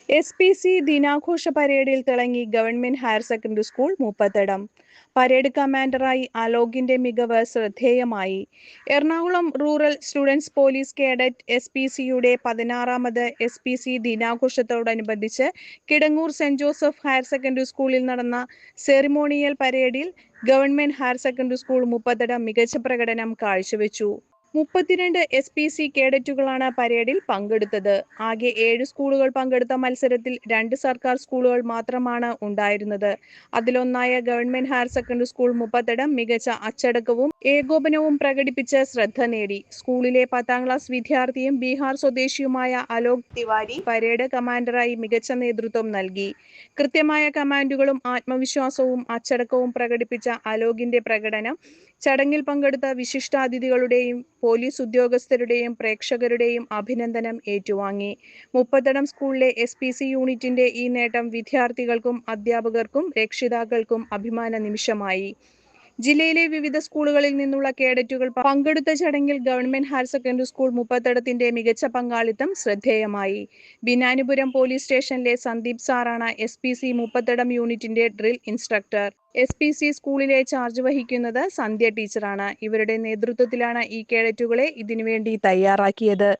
SPC ദിനാഘോഷ പരേഡിൽ തിളങ്ങി government higher secondary school Muppathadam. Parade കമാൻഡറായി അലോകിന്റെ മികവ് ശ്രദ്ധേയമായി. Ernakulam rural students police cadet SPCയുടെ 16ാമത് SPC ദിനാഘോഷത്തോടനുബന്ധിച്ച് Kidangoor saint Joseph higher secondary സ്കൂളിൽ നടന്ന സെറിമോണിയൽ പരേഡിൽ government higher secondary school Muppathadam മികച്ച പ്രകടനം കാഴ്ചവെച്ചു. 32 SPC കേഡറ്റുകളാണ് പരേഡിൽ പങ്കെടുത്തത്. ആകെ 7 സ്കൂളുകൾ പങ്കെടുത്ത മത്സരത്തിൽ 2 സർക്കാർ സ്കൂളുകൾ മാത്രമാണ് ഉണ്ടായിരുന്നത്. അതിലൊന്നായ government higher secondary school Muppathadam മികച്ച അച്ചടക്കവും ഏകോപനവും പ്രകടിപ്പിച്ച് ശ്രദ്ധ നേടി. സ്കൂളിലെ 10ാം ക്ലാസ് വിദ്യാർത്ഥിയും ബീഹാർ സ്വദേശിയുമായ അലോക് തിവാരി പരേഡ് കമാൻഡറായി മികച്ച നേതൃത്വം നൽകി. കൃത്യമായ കമാൻഡുകളും ആത്മവിശ്വാസവും അച്ചടക്കവും പ്രകടിപ്പിച്ച അലോകിന്റെ പ്രകടനം ചടങ്ങിൽ പങ്കെടുത്ത വിശിഷ്ടാതിഥികളുടെയും പോലീസ് ഉദ്യോഗസ്ഥരുടെയും പ്രേക്ഷകരുടെയും അഭിനന്ദനം ഏറ്റുവാങ്ങി. മുപ്പത്തടം സ്കൂളിലെ SPC യൂണിറ്റിന്റെ ഈ നേട്ടം വിദ്യാർത്ഥികൾക്കും അധ്യാപകർക്കും രക്ഷിതാക്കൾക്കും അഭിമാന നിമിഷമായി. ജില്ലയിലെ വിവിധ സ്കൂളുകളിൽ നിന്നുള്ള കേഡറ്റുകൾ പങ്കെടുത്ത ചടങ്ങിൽ ഗവൺമെന്റ് ഹയർ സെക്കൻഡറി സ്കൂൾ മുപ്പത്തടത്തിന്റെ മികച്ച പങ്കാളിത്തം ശ്രദ്ധേയമായി. ബിനാനുപുരം പോലീസ് സ്റ്റേഷനിലെ സന്ദീപ് സാറാണ് SPC മുപ്പത്തടം യൂണിറ്റിന്റെ ഡ്രിൽ ഇൻസ്ട്രക്ടർ. SPC സ്കൂളിലെ ചാർജ് വഹിക്കുന്നത് സന്ധ്യ ടീച്ചറാണ്. ഇവരുടെ നേതൃത്വത്തിലാണ് ഈ കേഡറ്റുകളെ ഇതിനുവേണ്ടി തയ്യാറാക്കിയത്.